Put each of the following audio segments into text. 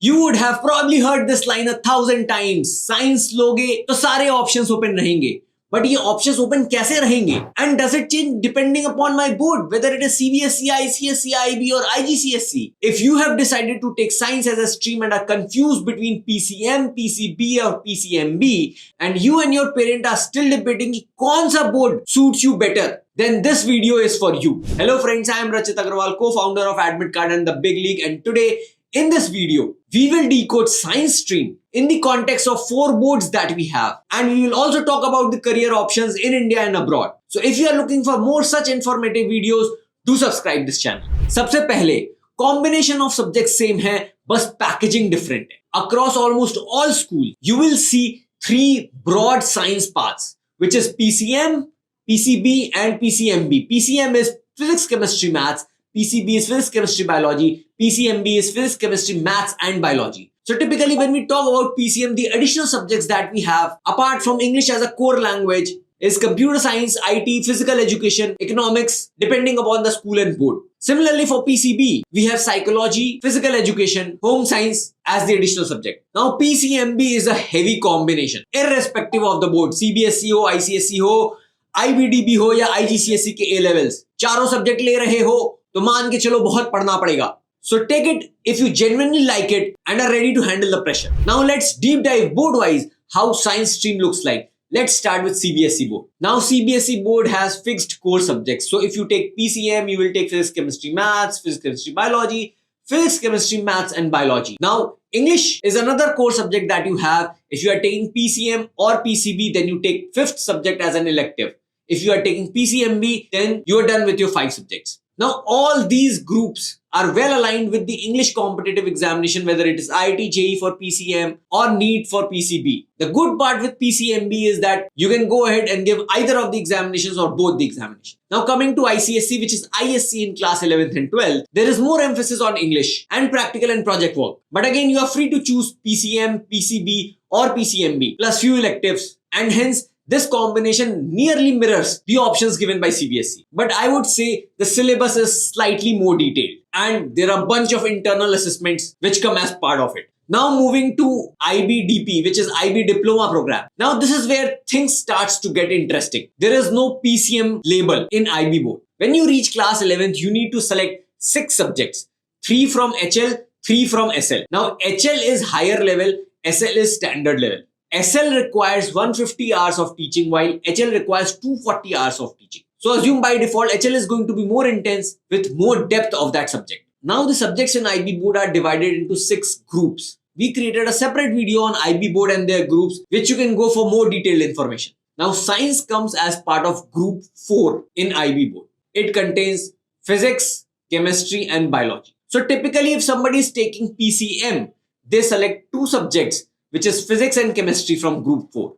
You would have probably heard this line 1,000 times. Science लोगे तो सारे options open रहेंगे. But ये options open कैसे रहेंगे? And does it change depending upon my board, whether it is CBSE, ICSE, IB or IGCSE? If you have decided to take science as a stream and are confused between PCM, PCB or PCMB, and you and your parent are still debating कि कौन सा board suits you better, then this video is for you. Hello friends, I am Rachit Agarwal, co-founder of AdmitCard and The Big League, and today in this video, we will decode science stream in the context of 4 boards that we have. And we will also talk about the career options in India and abroad. So if you are looking for more such informative videos, do subscribe this channel. सबसे पहले, combination of subjects same है, बस packaging different है. Across almost all school, you will see 3 broad science paths, which is PCM, PCB and PCMB. PCM is physics, chemistry, maths. PCB is physics, chemistry, biology. PCMB is physics, chemistry, maths and biology. So typically when we talk about PCM, the additional subjects that we have apart from English as a core language is computer science, IT, physical education, economics, depending upon the school and board. Similarly for PCB, we have psychology, physical education, home science as the additional subject. Now PCMB is a heavy combination, irrespective of the board, CBSE हो, ICSE हो, IBDB हो या IGCSE के A levels. चारों subject ले रहे हो तो मान के चलो बहुत पढ़ना पड़ेगा. So take it if you genuinely like it and are ready to handle the pressure. Now let's deep dive board wise how science stream looks like. Let's start with CBSE board. Now CBSE board has fixed core subjects. So if you take PCM, you will take physics, chemistry, maths, physics, chemistry, biology, physics, chemistry, maths and biology. Now English is another core subject that you have. If you are taking PCM or PCB, then you take 5th subject as an elective. If you are taking PCMB, then you are done with your 5 subjects. Now all these groups are well aligned with the English competitive examination, whether it is IIT JEE for PCM or NEET for PCB. The good part with PCMB is that you can go ahead and give either of the examinations or both the examinations. Now coming to ICSE, which is ISC in class 11th and 12th, there is more emphasis on English and practical and project work. But again, you are free to choose PCM, PCB or PCMB plus few electives, and hence this combination nearly mirrors the options given by CBSE. But I would say the syllabus is slightly more detailed and there are a bunch of internal assessments which come as part of it. Now moving to IBDP, which is IB Diploma Program. Now this is where things starts to get interesting. There is no PCM label in IB board. When you reach class 11th, you need to select 6 subjects. 3 from HL, 3 from SL. Now HL is higher level, SL is standard level. SL requires 150 hours of teaching while HL requires 240 hours of teaching. So assume by default HL is going to be more intense with more depth of that subject. Now the subjects in IB board are divided into 6 groups. We created a separate video on IB board and their groups which you can go for more detailed information. Now science comes as part of group 4 in IB board. It contains physics, chemistry and biology. So typically if somebody is taking PCM, they select 2 subjects, which is physics and chemistry from group 4,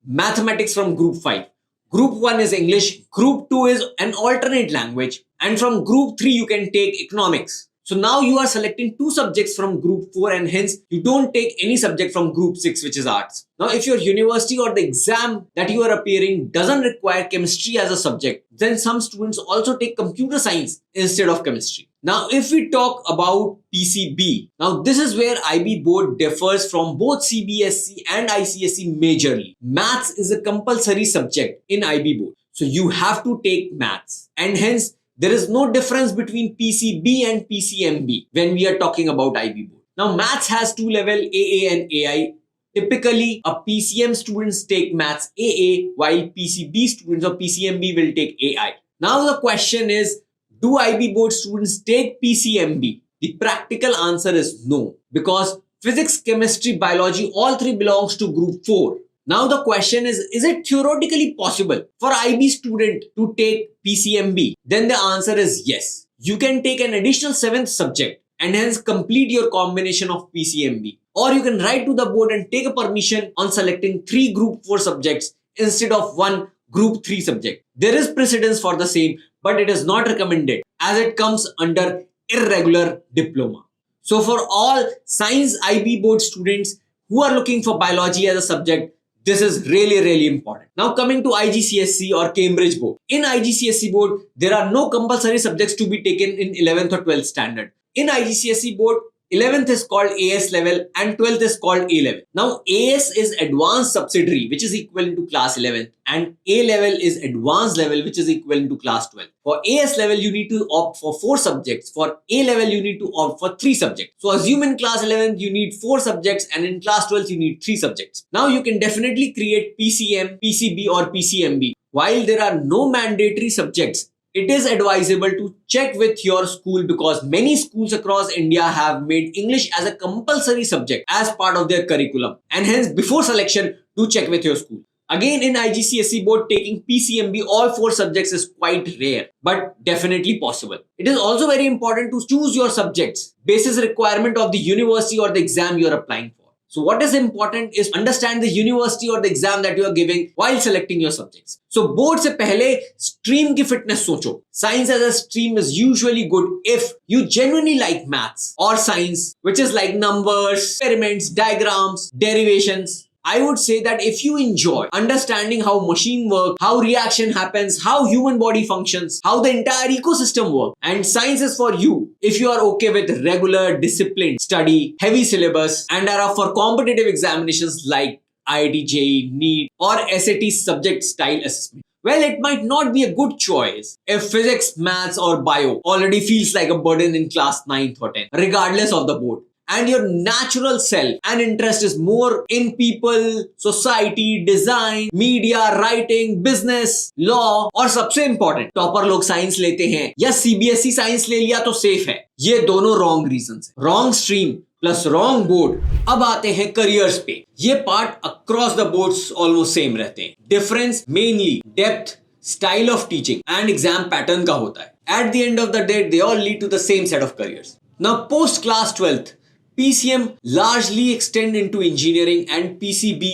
mathematics from group 5. Group 1 is English, group 2 is an alternate language, and from group 3 you can take economics. So now you are selecting 2 subjects from group 4 and hence you don't take any subject from group 6, which is arts. Now if your university or the exam that you are appearing doesn't require chemistry as a subject, then some students also take computer science instead of chemistry. Now if we talk about PCB, now this is where IB board differs from both CBSE and ICSE majorly. Maths is a compulsory subject in IB board. So you have to take maths, and hence there is no difference between PCB and PCMB when we are talking about IB board. Now maths has 2 levels, AA and AI. Typically a PCM students take maths AA while PCB students or PCMB will take AI. Now the question is, do IB board students take PCMB? The practical answer is no, because physics, chemistry, biology, all 3 belongs to group 4. Now the question is it theoretically possible for IB student to take PCMB? Then the answer is yes. You can take an additional 7th subject and hence complete your combination of PCMB. Or you can write to the board and take a permission on selecting 3 group 4 subjects instead of 1 group 3 subject. There is precedence for the same, but it is not recommended as it comes under irregular diploma. So for all science IB board students who are looking for biology as a subject, this is really important. Now coming to IGCSE or Cambridge board. In IGCSE board, there are no compulsory subjects to be taken in 11th or 12th standard. In IGCSE board, 11th is called AS level and 12th is called A level. Now AS is advanced subsidiary, which is equivalent to class 11th, and A level is advanced level, which is equivalent to class 12. For AS level, you need to opt for 4 subjects. For A level, you need to opt for 3 subjects. So assume in class 11th, you need 4 subjects, and in class 12th, you need 3 subjects. Now you can definitely create PCM, PCB or PCMB. While there are no mandatory subjects, it is advisable to check with your school because many schools across India have made English as a compulsory subject as part of their curriculum, and hence before selection, do check with your school. Again, in IGCSE board, taking PCMB all 4 subjects is quite rare, but definitely possible. It is also very important to choose your subjects basis requirement of the university or the exam you are applying for. So what is important is understand the university or the exam that you are giving while selecting your subjects. So board से पहले stream की fitness सोचो. Science as a stream is usually good if you genuinely like maths or science, which is like numbers, experiments, diagrams, derivations. I would say that if you enjoy understanding how machine work, how reaction happens, how human body functions, how the entire ecosystem works, and science is for you if you are okay with regular, disciplined study, heavy syllabus, and are up for competitive examinations like IIT, JEE, NEET, or SAT subject style assessment. Well, it might not be a good choice if physics, maths, or bio already feels like a burden in class 9th or 10th, regardless of the board. And your natural self and interest is more in people, society, design, media, writing, business, law, और सबसे important, topper लोग science लेते हैं या CBSE science ले लिया तो safe है. ये दोनों wrong reasons, wrong stream plus wrong board. अब आते हैं करियर्स पे. ये part across the boards almost same रहते हैं. Difference mainly depth, style of teaching and exam pattern का होता है. At the end of the day they all lead to the same set of careers. Now post class 12th, PCM largely extend into engineering and PCB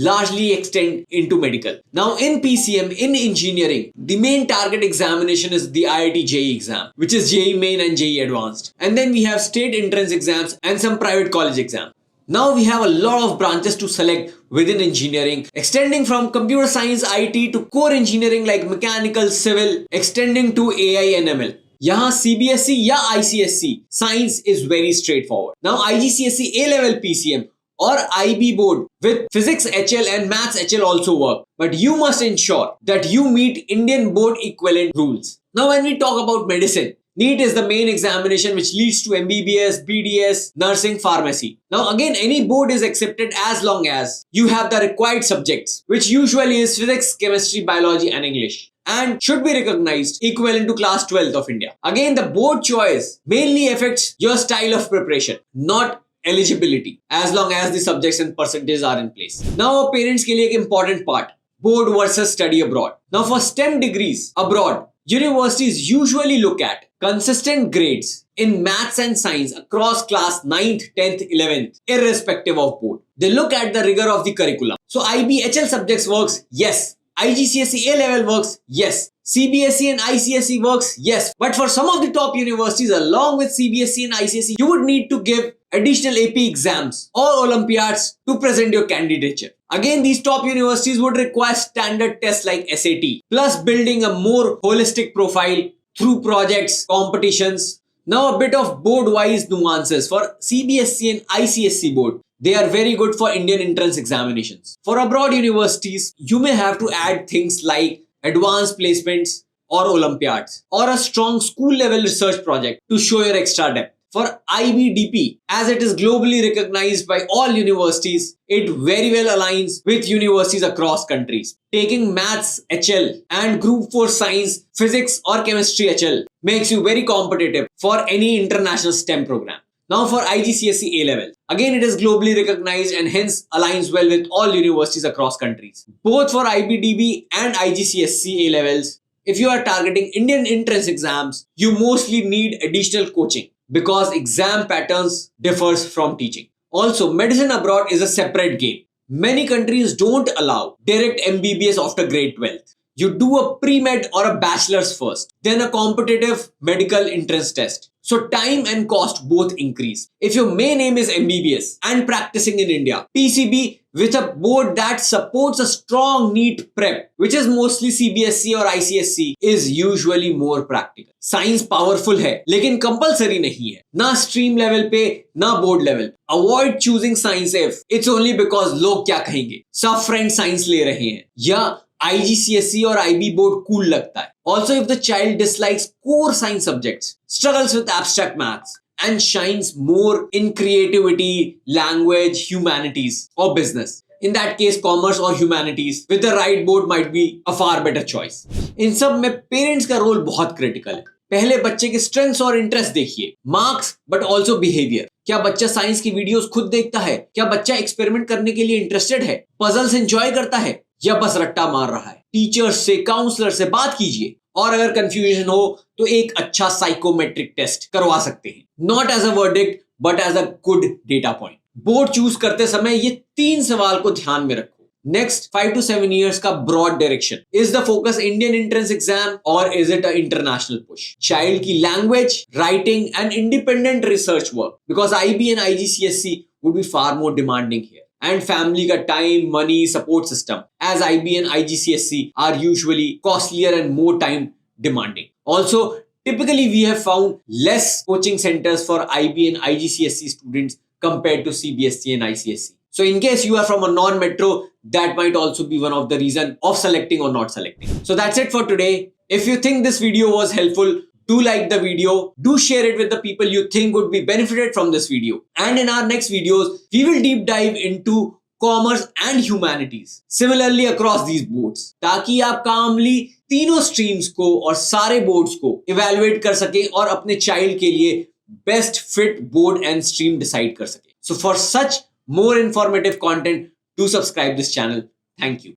largely extend into medical. Now in PCM, in engineering, the main target examination is the IIT JEE exam, which is JEE Main and JEE Advanced. And then we have state entrance exams and some private college exams. Now we have a lot of branches to select within engineering, extending from computer science IT to core engineering like mechanical, civil, extending to AI and ML. यहाँ CBSE या ICSE science is very straightforward. Now IGCSE A level PCM or IB board with physics HL and maths HL also work, but you must ensure that you meet Indian board equivalent rules. Now when we talk about medicine, NEET is the main examination which leads to MBBS, BDS, nursing, pharmacy. Now again, any board is accepted as long as you have the required subjects, which usually is physics, chemistry, biology and English, and should be recognized equivalent to class 12th of India. Again, the board choice mainly affects your style of preparation, not eligibility, as long as the subjects and percentages are in place. Now, parents के लिए एक important part, board versus study abroad. Now, for STEM degrees abroad, universities usually look at consistent grades in maths and science across class 9th, 10th, 11th, irrespective of board. They look at the rigor of the curriculum. So, IBHL subjects works, yes. IGCSE A level works, yes. CBSE and ICSE works, yes. But for some of the top universities, along with CBSE and ICSE, you would need to give additional AP exams or Olympiads to present your candidature. Again, these top universities would require standard tests like SAT, plus building a more holistic profile through projects, competitions. Now a bit of board-wise nuances for CBSE and ICSE board. They are very good for Indian entrance examinations. For abroad universities, you may have to add things like advanced placements or Olympiads or a strong school level research project to show your extra depth. For IBDP, as it is globally recognized by all universities, it very well aligns with universities across countries. Taking maths HL and group 4 science, physics or chemistry HL makes you very competitive for any international STEM program. Now for IGCSE A level, again it is globally recognized and hence aligns well with all universities across countries. Both for IBDB and IGCSE A levels, if you are targeting Indian entrance exams, you mostly need additional coaching because exam patterns differs from teaching. Also, medicine abroad is a separate game. Many countries don't allow direct MBBS after grade 12th. You do a pre-med or a bachelor's first, then a competitive medical entrance test. So time and cost both increase. If your main aim is MBBS and practicing in India, PCB with a board that supports a strong NEET prep, which is mostly CBSE or ICSE, is usually more practical. Science powerful है लेकिन compulsory नहीं है, ना stream level पे ना board level. Avoid choosing science if it's only because लोग क्या कहेंगे, सब फ्रेंड साइंस ले रहे हैं, या IGCSE और IB board cool लगता है. Also, if the child dislikes core science subjects, struggles with abstract maths, and shines more in creativity, language, humanities, or business, in that case, commerce or humanities with the right board might be a far better choice. इन सब में parents का role बहुत critical है. पहले बच्चे के strengths और interest देखिए, मार्क्स बट ऑल्सो बिहेवियर. क्या बच्चा साइंस की वीडियोस खुद देखता है? क्या बच्चा एक्सपेरिमेंट करने के लिए इंटरेस्टेड है? पजल्स एंजॉय करता है या बस रट्टा मार रहा है? टीचर्स से, काउंसलर से बात कीजिए, और अगर कंफ्यूजन हो तो एक अच्छा साइकोमेट्रिक टेस्ट करवा सकते हैं. Not as a verdict but as a good data point. Board choose करते समय ये 3 सवाल को ध्यान में रखो. Next 5 to 7 years का broad direction. Is the focus Indian entrance exam or is it an international push? Child की language, writing and independent research work. Because IB and IGCSE would be far more demanding here. And family का time, money, support system. As IB and IGCSE are usually costlier and more time demanding. Also, typically we have found less coaching centers for IB and IGCSE students compared to CBSE and ICSE. So in case you are from a non-metro, that might also be one of the reason of selecting or not selecting. So that's it for today. If you think this video was helpful, do like the video, do share it with the people you think would be benefited from this video. And in our next videos, we will deep dive into commerce and humanities. Similarly across these boards. ताकि आप calmly तीनों streams को और सारे boards को evaluate कर सकें और अपने child के लिए best fit board and stream decide कर सकें. So for such more informative content, do subscribe this channel. Thank you.